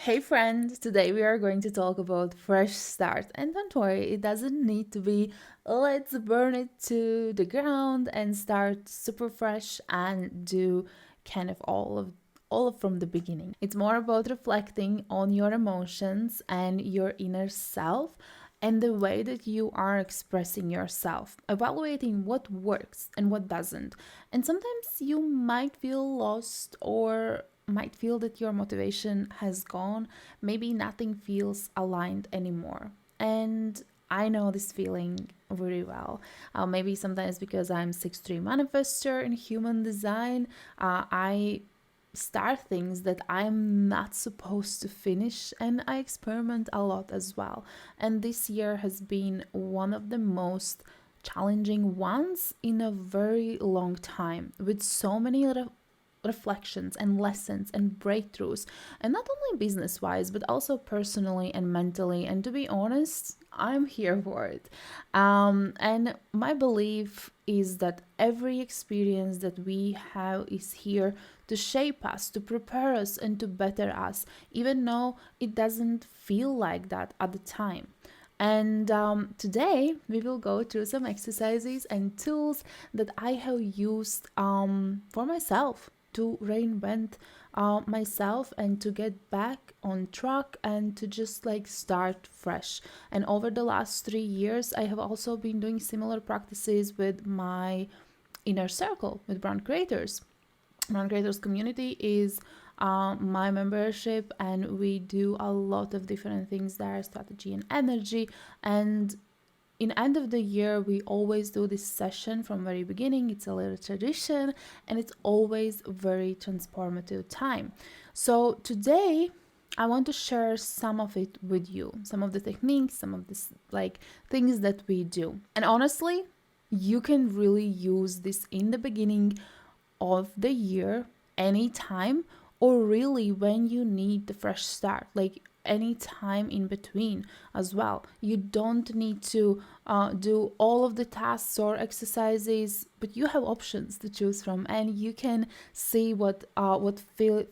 Hey friend, today we are going to talk about fresh start. And don't worry, it doesn't need to be let's burn it to the ground and start super fresh and do kind of all of from the beginning. It's more about reflecting on your emotions and your inner self and the way that you are expressing yourself, evaluating what works and what doesn't. And sometimes you might feel lost or might feel that your motivation has gone. Maybe nothing feels aligned anymore. And I know this feeling very well. Maybe sometimes because I'm 6-3 manifester in human design, I start things that I'm not supposed to finish, and I experiment a lot as well. And this year has been one of the most challenging ones in a very long time, with so many reflections and lessons and breakthroughs, and not only business wise but also personally and mentally. And to be honest, I'm here for it. And my belief is that every experience that we have is here to shape us, to prepare us, and to better us, even though it doesn't feel like that at the time. And today we will go through some exercises and tools that I have used for myself to reinvent myself and to get back on track and to just like start fresh. And over the last 3 years, I have also been doing similar practices with my inner circle with brand creators. Brand creators community is my membership, and we do a lot of different things there, strategy and energy. And in end of the year, we always do this session from very beginning. It's a little tradition, and it's always very transformative time. So today I want to share some of it with you, some of the techniques, some of this like things that we do. And honestly, you can really use this in the beginning of the year, anytime, or really when you need the fresh start, like any time in between as well. You don't need to do all of the tasks or exercises, but you have options to choose from, and you can see what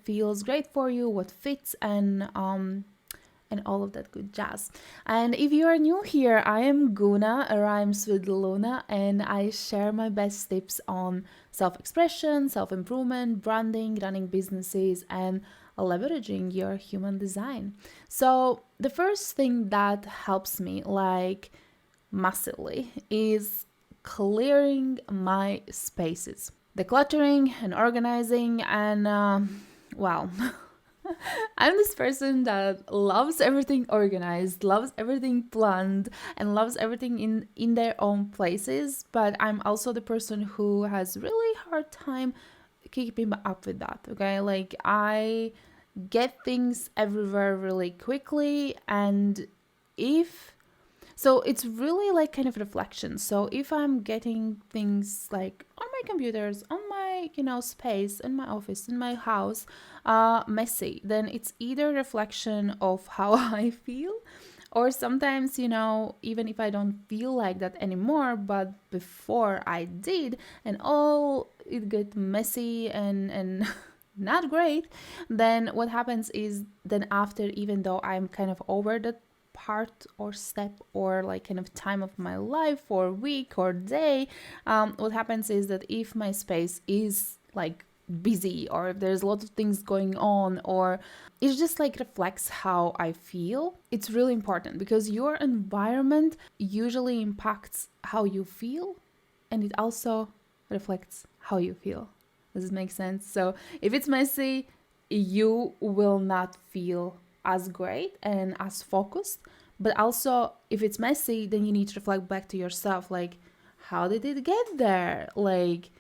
feels great for you, what fits, and all of that good jazz. And if you are new here, I am Guna, rhymes with Luna, and I share my best tips on self expression, self improvement, branding, running businesses, and leveraging your human design. So, the first thing that helps me, like massively, is clearing my spaces. Decluttering and organizing, and well, I'm this person that loves everything organized, loves everything planned, and loves everything in their own places. But I'm also the person who has really hard time keeping up with that. Okay, like I get things everywhere really quickly, and if so it's really like kind of reflection. So if I'm getting things like on my computers, on my, space, in my office, in my house, messy, then it's either reflection of how I feel, or sometimes, even if I don't feel like that anymore, but before I did, and all it get messy and not great, then what happens is then after, even though I'm kind of over the part or step or like kind of time of my life or week or day, what happens is that if my space is like busy, or if there's a lot of things going on, or it just like reflects how I feel, it's really important because your environment usually impacts how you feel, and it also reflects how you feel. Does it make sense? So if it's messy, you will not feel as great and as focused. But also, if it's messy, then you need to reflect back to yourself, like, how did it get there? Like,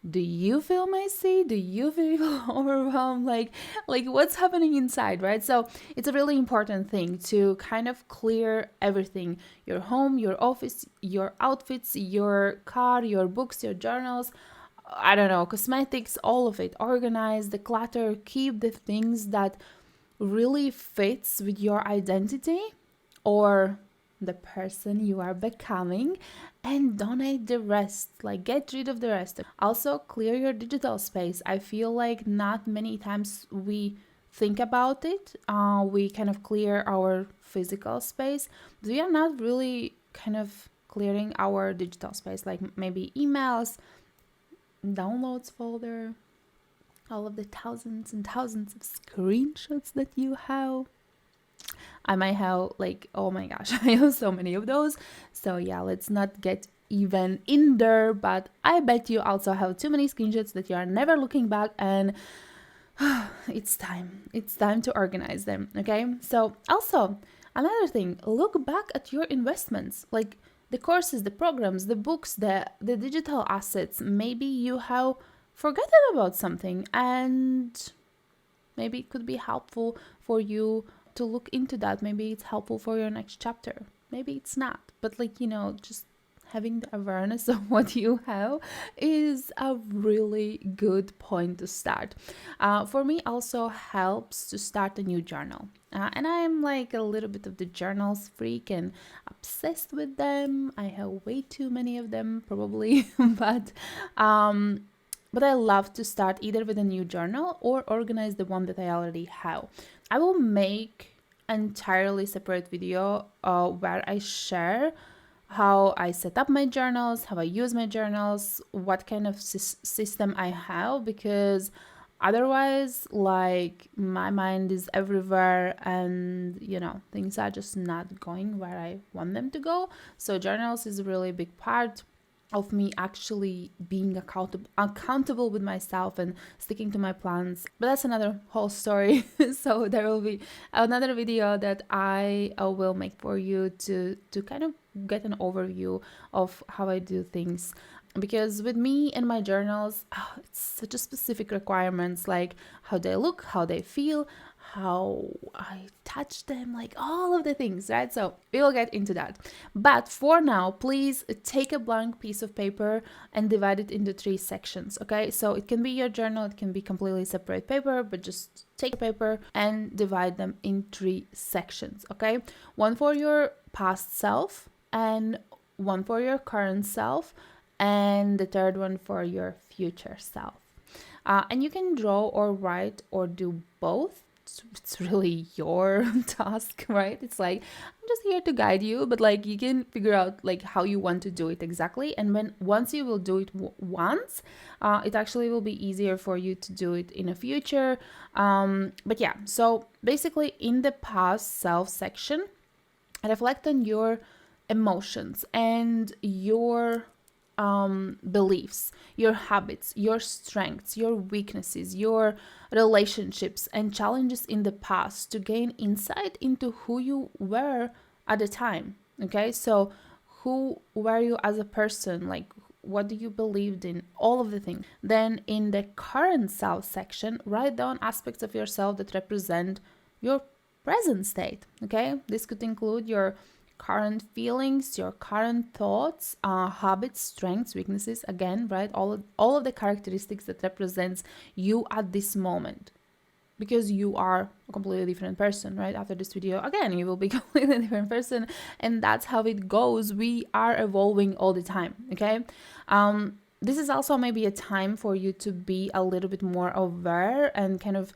do you feel messy? Do you feel overwhelmed? Like what's happening inside, right? So it's a really important thing to kind of clear everything: your home, your office, your outfits, your car, your books, your journals, I don't know, cosmetics, all of it. Organize the clutter, keep the things that really fits with your identity or the person you are becoming, and donate the rest, like get rid of the rest. Also clear your digital space. I feel like not many times we think about it. We kind of clear our physical space, but we are not really kind of clearing our digital space, like maybe emails, downloads folder, all of the thousands and thousands of screenshots that you have. I might have like, oh my gosh, I have so many of those. So yeah, let's not get even in there, but I bet you also have too many screenshots that you are never looking back, and it's time to organize them. Okay, so also another thing, look back at your investments, like the courses, the programs, the books, the digital assets. Maybe you have forgotten about something, and maybe it could be helpful for you to look into that. Maybe it's helpful for your next chapter, maybe it's not, but like, just having the awareness of what you have is a really good point to start. For me, also helps to start a new journal. And I'm like a little bit of the journals freak and obsessed with them. I have way too many of them, probably, but I love to start either with a new journal or organize the one that I already have. I will make entirely separate video where I share how I set up my journals, how I use my journals, what kind of system I have, because otherwise, like, my mind is everywhere and things are just not going where I want them to go. So journals is a really big part of me actually being accountable with myself and sticking to my plans. But that's another whole story. So there will be another video that I will make for you to kind of get an overview of how I do things. Because with me and my journals, it's such a specific requirements, like how they look, how they feel, how I touch them, like all of the things, right? So we will get into that. But for now, please take a blank piece of paper and divide it into 3 sections, okay? So it can be your journal, it can be completely separate paper, but just take a paper and divide them in 3 sections, okay? One for your past self, and one for your current self, and the third one for your future self. And you can draw or write or do both. It's really your task, right? It's like, I'm just here to guide you, but like you can figure out like how you want to do it exactly. And once you will do it once, it actually will be easier for you to do it in the future. But yeah, so basically in the past self section, reflect on your emotions and your beliefs, your habits, your strengths, your weaknesses, your relationships and challenges in the past to gain insight into who you were at the time. Okay, so who were you as a person? Like, what do you believed in? All of the things. Then in the current self section, write down aspects of yourself that represent your present state. Okay, this could include your current feelings, your current thoughts, habits, strengths, weaknesses, again, right? All of the characteristics that represents you at this moment, because you are a completely different person, right? After this video, again, you will be a completely different person, and that's how it goes. We are evolving all the time, okay? This is also maybe a time for you to be a little bit more aware and kind of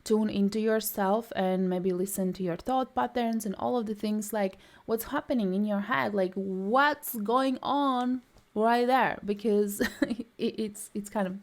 tune into yourself and maybe listen to your thought patterns and all of the things, like what's happening in your head, like what's going on right there, because it's kind of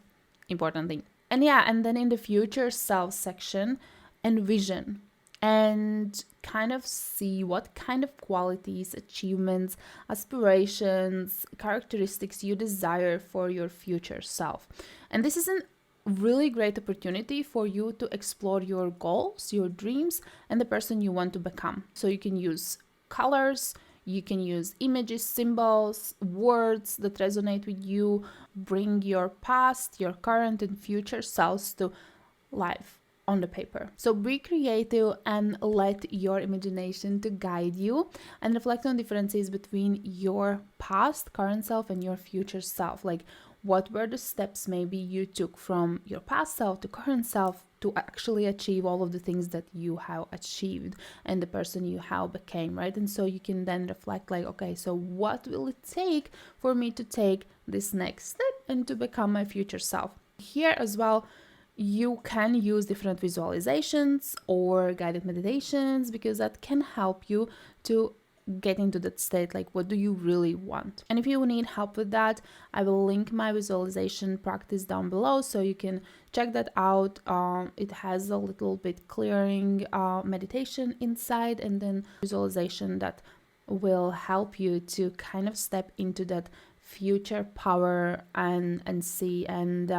important thing. And yeah, and then in the future self section, envision and kind of see what kind of qualities, achievements, aspirations, characteristics you desire for your future self. And this is an really great opportunity for you to explore your goals, your dreams, and the person you want to become. So you can use colors, you can use images, symbols, words that resonate with you, bring your past, your current, and future selves to life on the paper. So be creative and let your imagination to guide you, and reflect on differences between your past, current self, and your future self. Like, what were the steps maybe you took from your past self to current self to actually achieve all of the things that you have achieved and the person you have became, right? And so you can then reflect like, okay, so what will it take for me to take this next step and to become my future self? Here as well, You can use different visualizations or guided meditations because that can help you to get into that state, like what do you really want. And if you need help with that, I will link my visualization practice down below so you can check that out. It has a little bit clearing meditation inside, and then visualization that will help you to kind of step into that future power and see, and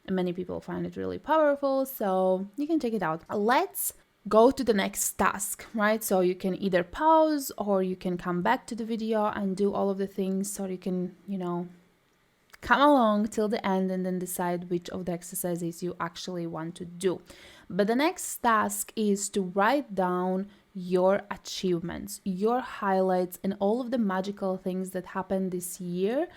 many people find it really powerful, so you can check it out. Let's go to the next task, right? So you can either pause or you can come back to the video and do all of the things, or you can, come along till the end and then decide which of the exercises you actually want to do. But the next task is to write down your achievements, your highlights, and all of the magical things that happened this year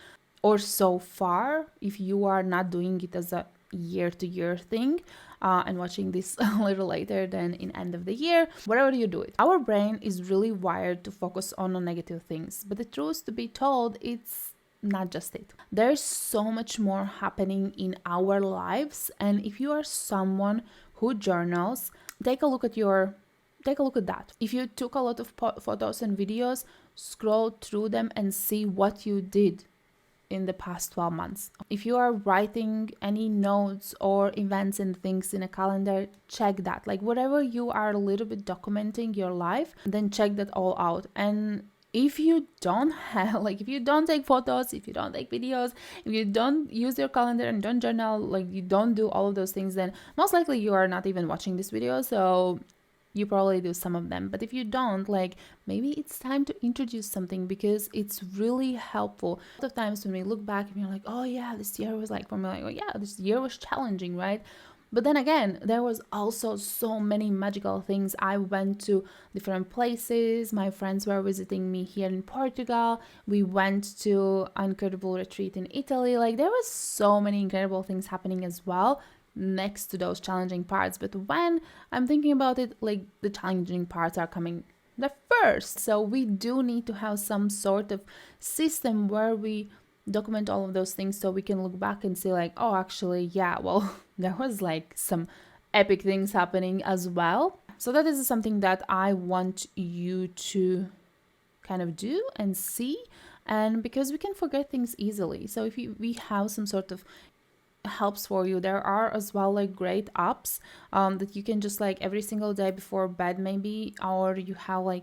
or so far, if you are not doing it as a year-to-year thing and watching this a little later than in end of the year, whatever you do it. Our brain is really wired to focus on the negative things, but the truth to be told, it's not just it. There's so much more happening in our lives, and if you are someone who journals, take a look at that. If you took a lot of photos and videos, scroll through them and see what you did in the past 12 months. If you are writing any notes or events and things in a calendar, check that. Like whatever you are a little bit documenting your life, then check that all out. And if you don't have, if you don't take photos, if you don't take videos, if you don't use your calendar and don't journal, you don't do all of those things, then most likely you are not even watching this video. So you probably do some of them. But if you don't, maybe it's time to introduce something because it's really helpful. A lot of times when we look back and you're like, oh yeah, this year was for me, oh yeah, this year was challenging, right? But then again, there was also so many magical things. I went to different places. My friends were visiting me here in Portugal. We went to an incredible retreat in Italy. There was so many incredible things happening as well next to those challenging parts. But when I'm thinking about it, the challenging parts are coming the first. So we do need to have some sort of system where we document all of those things so we can look back and say oh, actually, yeah, well, there was some epic things happening as well. So that is something that I want you to kind of do and see, and because we can forget things easily. So if we have some sort of helps for you, there are as well great apps that you can just every single day before bed maybe, or you have I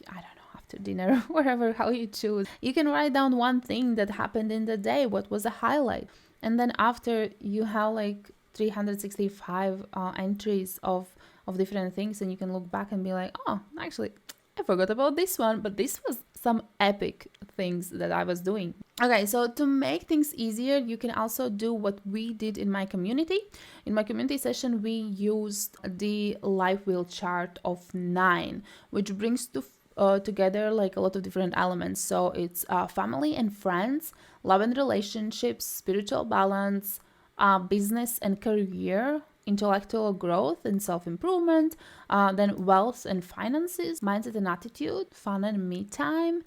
don't know, after dinner, wherever, how you choose, you can write down one thing that happened in the day, what was a highlight, and then after you have 365 entries of different things, and you can look back and be oh, actually I forgot about this one, but this was some epic things that I was doing. Okay, so to make things easier, you can also do what we did in my community. In my community session, we used the life wheel chart of 9, which brings together a lot of different elements. So it's family and friends, love and relationships, spiritual balance, business and career, intellectual growth and self-improvement, then wealth and finances, mindset and attitude, fun and me time,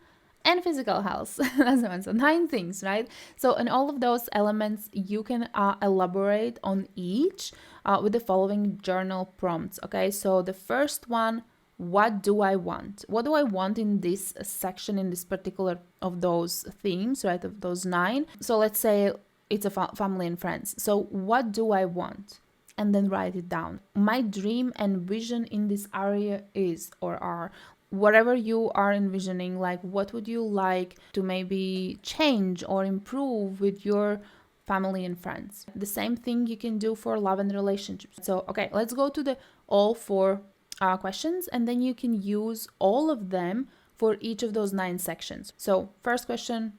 and physical health. That's the one. So 9 things, right? So in all of those elements, you can elaborate on each with the following journal prompts. Okay, so the first one, what do I want? What do I want in this section, in this particular of those themes, right? Of those 9. So let's say it's a family and friends. So what do I want? And then write it down. My dream and vision in this area is, or are, whatever you are envisioning, what would you like to maybe change or improve with your family and friends. The same thing you can do for love and relationships. So, okay, let's go to the all 4 questions, and then you can use all of them for each of those 9 sections. So first question,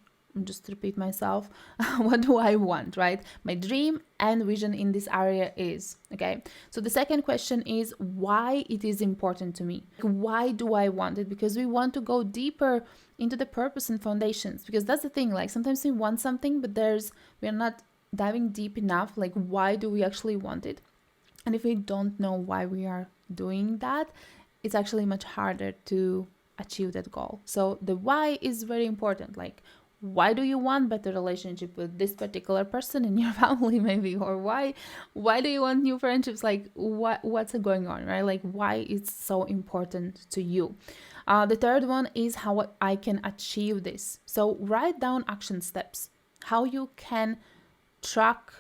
just repeat myself, what do I want, right? My dream and vision in this area is, okay? So the second question is why it is important to me. Why do I want it? Because we want to go deeper into the purpose and foundations, because that's the thing, sometimes we want something, but we are not diving deep enough, why do we actually want it? And if we don't know why we are doing that, it's actually much harder to achieve that goal. So the why is very important. why do you want better relationship with this particular person in your family, maybe, or why do you want new friendships? Like, what's going on, right? Like, why it's so important to you. The third one is how I can achieve this. So write down action steps, how you can track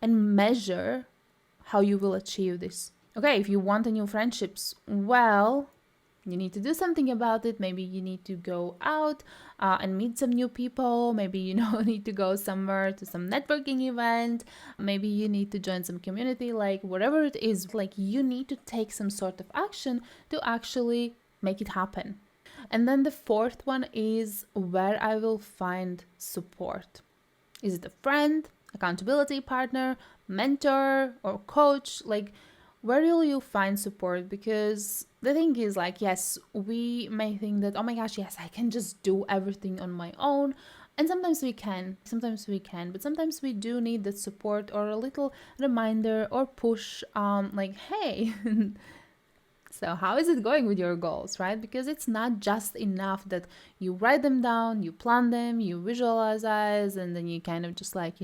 and measure how you will achieve this. Okay, if you want a new friendships, well, you need to do something about it. Maybe you need to go out and meet some new people. Maybe you need to go somewhere to some networking event. Maybe you need to join some community, like whatever it is. Like, you need to take some sort of action to actually make it happen. And then the fourth one is where I will find support. Is it a friend, accountability partner, mentor, or coach? Like, where will you find support? Because the thing is, like, yes, we may think that, oh my gosh, yes, I can just do everything on my own. And sometimes we can, but sometimes we do need that support or a little reminder or push, like, hey, so how is it going with your goals, right? Because it's not just enough that you write them down, you plan them, you visualize, and then you kind of just like,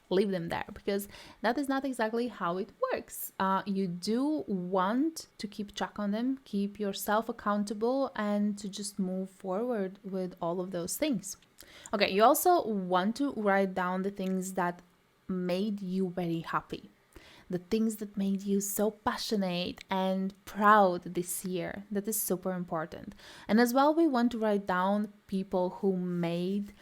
leave them there, because that is not exactly how it works. You do want to keep track on them, keep yourself accountable, and to just move forward with all of those things. Okay, you also want to write down the things that made you very happy, the things that made you so passionate and proud this year. That is super important. And as well, we want to write down people who made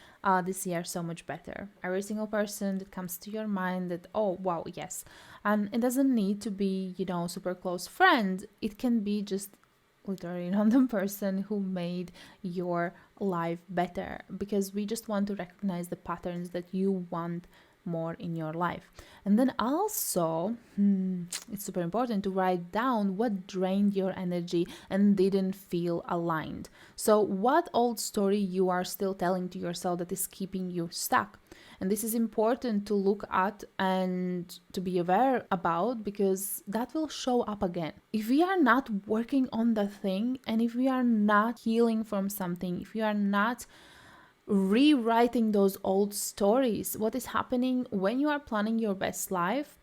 this year so much better. Every single person that comes to your mind that, oh, wow, yes. And it doesn't need to be, super close friend. It can be just literally a random person who made your life better, because we just want to recognize the patterns that you want more in your life. And then also, it's super important to write down what drained your energy and didn't feel aligned. So what old story you are still telling to yourself that is keeping you stuck? And this is important to look at and to be aware about, because that will show up again. If we are not working on the thing, and if we are not healing from something, if we are not rewriting those old stories, what is happening when you are planning your best life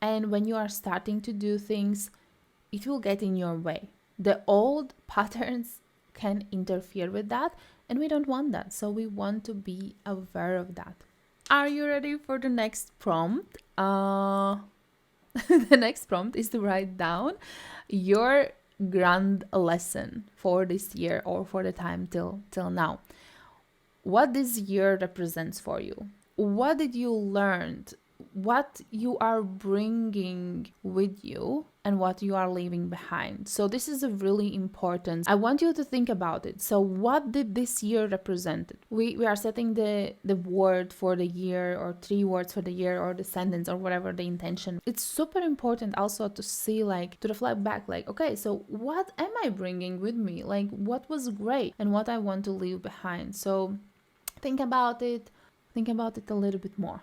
and when you are starting to do things, it will get in your way. The old patterns can interfere with that, and we don't want that. So we want to be aware of that. Are you ready for the next prompt? The next prompt is to write down your grand lesson for this year or for the time till now. What this year represents for you. What did you learn? What you are bringing with you and what you are leaving behind. So this is a really important. I want you to think about it. So what did this year represent? We are setting the word for the year, or 3 words for the year, or the sentence, or whatever the intention. It's super important also to see, like, to reflect back, like, okay, so what am I bringing with me? Like, what was great and what I want to leave behind. So think about it a little bit more.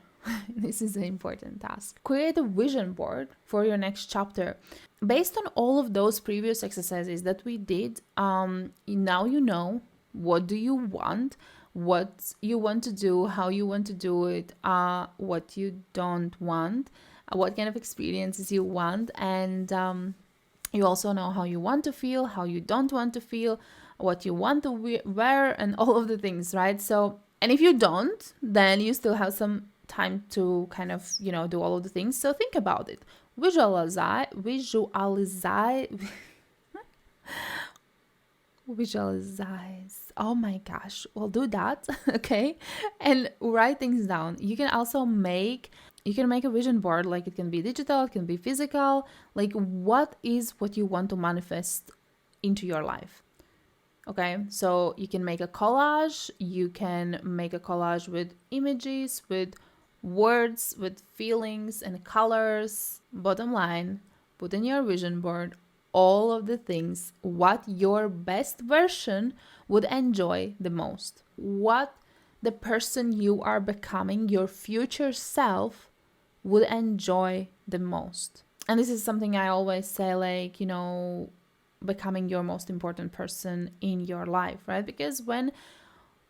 This is an important task. Create a vision board for your next chapter. Based on all of those previous exercises that we did, now you know what do you want, what you want to do, how you want to do it, what you don't want, what kind of experiences you want, and you also know how you want to feel, how you don't want to feel, what you want to wear, and all of the things, right? So, and if you don't, then you still have some time to kind of, do all of the things. So think about it. Visualize. Oh my gosh. Well, do that, okay? And write things down. You can also make a vision board. Like, it can be digital, it can be physical. Like, what you want to manifest into your life? Okay, so you can make a collage. You can make a collage with images, with words, with feelings and colors. Bottom line, put in your vision board all of the things what your best version would enjoy the most. What the person you are becoming, your future self, would enjoy the most. And this is something I always say, like, becoming your most important person in your life, right? Because when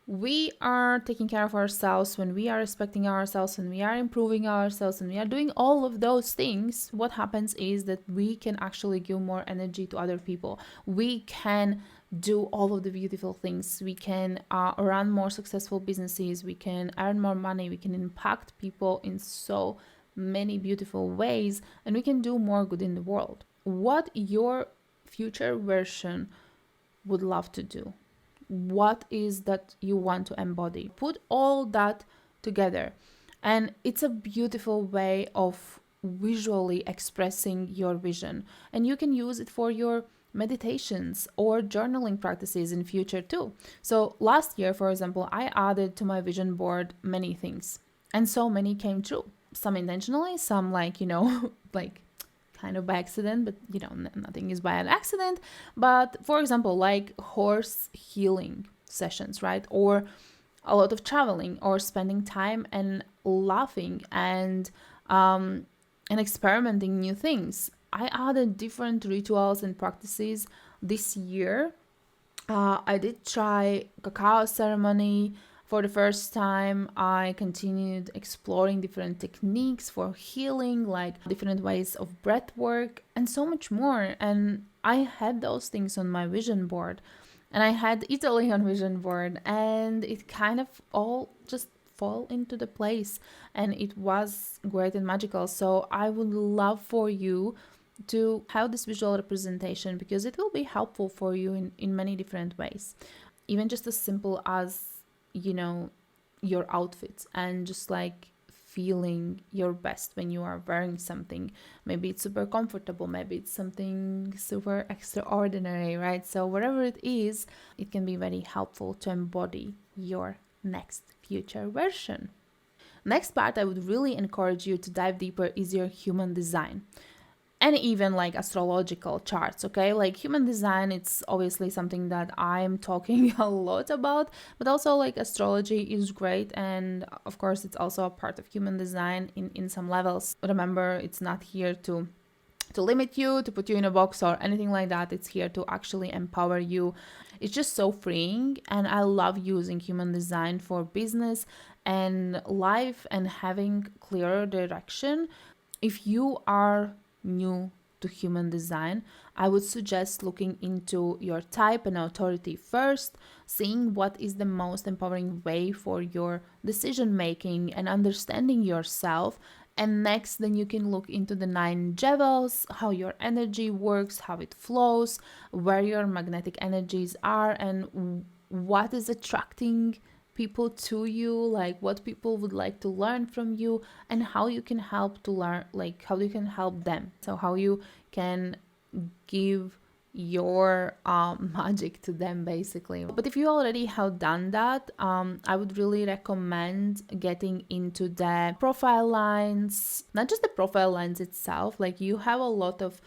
we are taking care of ourselves, when we are respecting ourselves, when we are improving ourselves, and we are doing all of those things, what happens is that we can actually give more energy to other people. We can do all of the beautiful things. We can run more successful businesses. We can earn more money. We can impact people in so many beautiful ways, and we can do more good in the world. What your future version would love to do? What is that you want to embody? Put all that together, and it's a beautiful way of visually expressing your vision, and you can use it for your meditations or journaling practices in future too. So last year, for example, I added to my vision board many things, and so many came true, some intentionally, some like like kind of by accident, but nothing is by an accident. But for example, like horse healing sessions, right? Or a lot of traveling, or spending time and laughing and experimenting new things. I added different rituals and practices this year. I did try cacao ceremony for the first time. I continued exploring different techniques for healing, like different ways of breath work, and so much more. And I had those things on my vision board. And I had Italy on vision board, and it kind of all just fall into the place, and it was great and magical. So I would love for you to have this visual representation, because it will be helpful for you in many different ways, even just as simple as you know your outfits, and just like feeling your best when you are wearing something. Maybe it's super comfortable, maybe it's something super extraordinary, right? So whatever it is, it can be very helpful to embody your next future version. Next part I would really encourage you to dive deeper is your human design, and even like astrological charts. Okay, like human design, it's obviously something that I'm talking a lot about, but also like astrology is great, and of course it's also a part of human design in some levels. Remember, it's not here to limit you, to put you in a box or anything like that. It's here to actually empower you. It's just so freeing, and I love using human design for business and life and having clearer direction. If you are new to human design, I would suggest looking into your type and authority first, seeing what is the most empowering way for your decision making and understanding yourself. And next, then you can look into the 9 jewels, how your energy works, how it flows, where your magnetic energies are, and what is attracting people to you, like what people would like to learn from you, and how you can help to learn, like how you can help them. So how you can give your magic to them, basically. But if you already have done that, I would really recommend getting into the profile lines. Not just the profile lines itself, like you have a lot of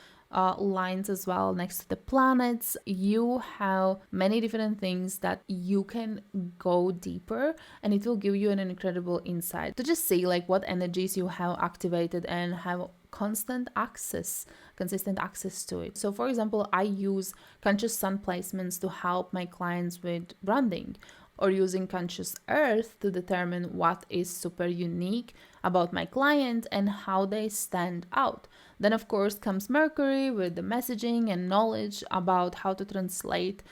lines as well next to the planets. You have many different things that you can go deeper, and it will give you an incredible insight to just see like what energies you have activated and have consistent access to it. So for example, I use conscious sun placements to help my clients with branding, or using conscious earth to determine what is super unique about my client and how they stand out. Then, of course, comes Mercury with the messaging and knowledge about how to translate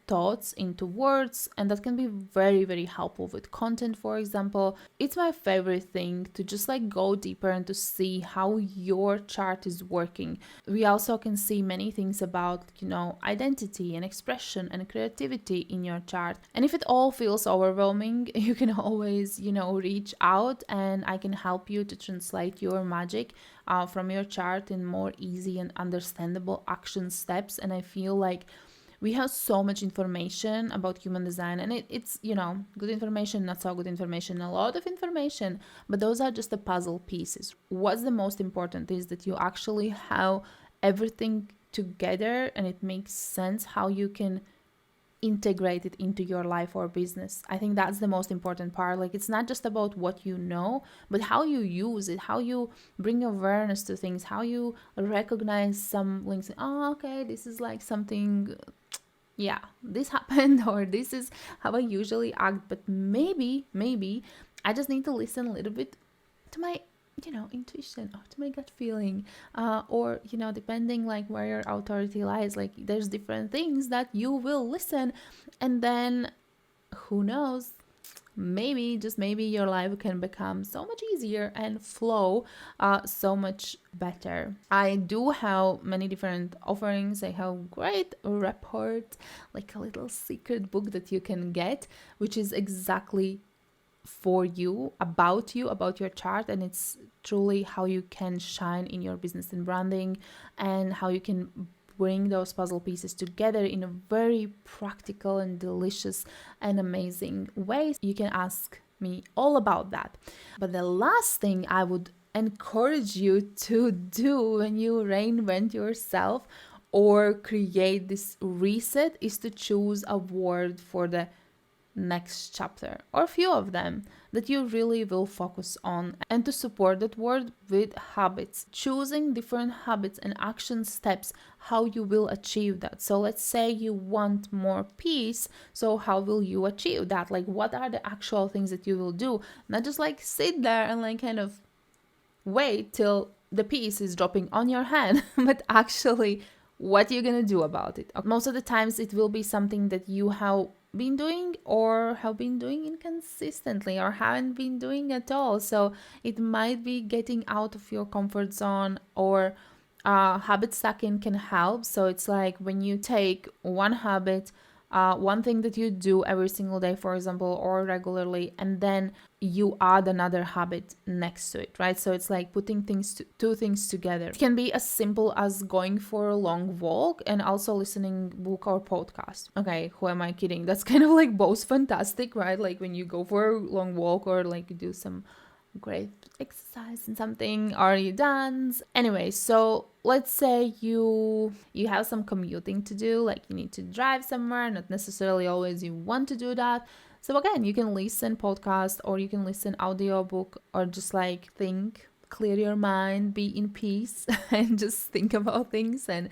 thoughts into words, and that can be very, very helpful with content, for example. It's my favorite thing to just like go deeper and to see how your chart is working. We also can see many things about, identity and expression and creativity in your chart. And if it all feels overwhelming, you can always, reach out, and I can help you to translate your magic from your chart in more easy and understandable action steps. And I feel like we have so much information about human design, and it's good information, not so good information, a lot of information, but those are just the puzzle pieces. What's the most important is that you actually have everything together, and it makes sense how you can integrate it into your life or business. I think that's the most important part. Like, it's not just about what you know, but how you use it, how you bring awareness to things, how you recognize some links. Oh, okay, this is like something yeah, this happened, or this is how I usually act, but maybe I just need to listen a little bit to my intuition, or to my gut feeling, or depending like where your authority lies, like there's different things that you will listen, and then who knows, maybe, just maybe, your life can become so much easier and flow so much better. I do have many different offerings. I have great report, like a little secret book that you can get, which is exactly for you, about your chart, and it's truly how you can shine in your business and branding, and how you can bring those puzzle pieces together in a very practical and delicious and amazing way. You can ask me all about that. But the last thing I would encourage you to do when you reinvent yourself or create this reset is to choose a word for the next chapter, or a few of them, that you really will focus on, and to support that word with habits, choosing different habits and action steps, how you will achieve that. So let's say you want more peace, so how will you achieve that? Like, what are the actual things that you will do? Not just like sit there and like kind of wait till the piece is dropping on your head, but actually what you're gonna do about it. Most of the times it will be something that you have been doing, or have been doing inconsistently, or haven't been doing at all. So it might be getting out of your comfort zone, or habit stacking can help. So it's like when you take one habit, one thing that you do every single day, for example, or regularly, and then you add another habit next to it, right? So it's like putting two things together. It can be as simple as going for a long walk and also listening book or podcast. Okay, who am I kidding? That's kind of like both fantastic, right? Like when you go for a long walk, or like do some great exercise and something, or you dance. Anyway, so let's say you have some commuting to do, like you need to drive somewhere, not necessarily always you want to do that. So again, you can listen podcast, or you can listen audiobook, or just like think, clear your mind, be in peace, and just think about things, and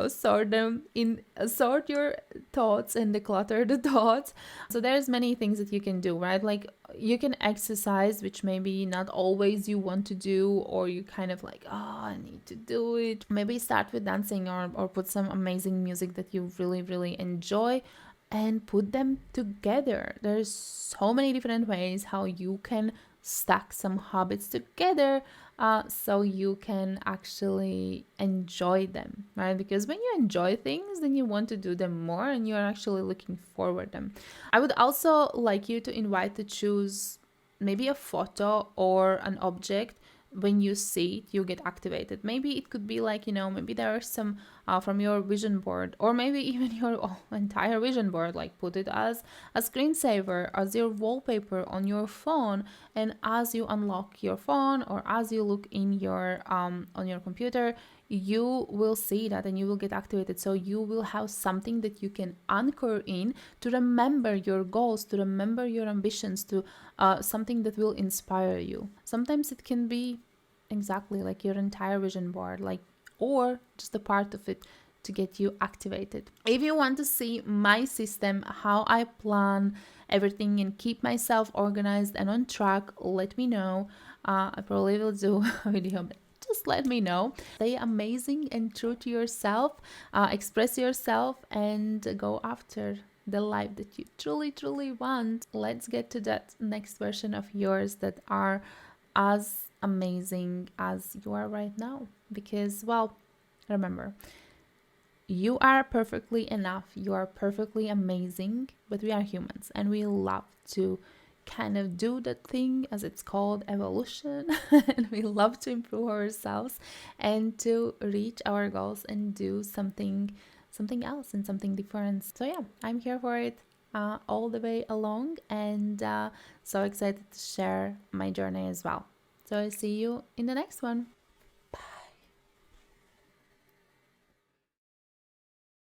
sort your thoughts and declutter the thoughts. So there's many things that you can do, right? Like you can exercise, which maybe not always you want to do, or you kind of like, oh, I need to do it. Maybe start with dancing, or put some amazing music that you really, really enjoy, and put them together. There's so many different ways how you can stack some habits together, so you can actually enjoy them, right? Because when you enjoy things, then you want to do them more, and you're actually looking forward them. I would also like you to invite to choose maybe a photo or an object. When you see it, you get activated. Maybe it could be like, maybe there are some from your vision board, or maybe even your entire vision board, like put it as a screensaver, as your wallpaper on your phone. And as you unlock your phone, or as you look in your on your computer, you will see that, and you will get activated. So you will have something that you can anchor in to remember your goals, to remember your ambitions, to something that will inspire you. Sometimes it can be exactly like your entire vision board, like, or just a part of it to get you activated. If you want to see my system, how I plan everything and keep myself organized and on track, let me know. I probably will do a video, but just let me know. Stay amazing and true to yourself, express yourself, and go after the life that you truly, truly want. Let's get to that next version of yours that are as amazing as you are right now. Because, well, remember, you are perfectly enough. You are perfectly amazing, but we are humans, and we love to kind of do that thing, as it's called, evolution. And we love to improve ourselves and to reach our goals and do something else and something different. So yeah, I'm here for it all the way along, and so excited to share my journey as well. So I see you in the next one.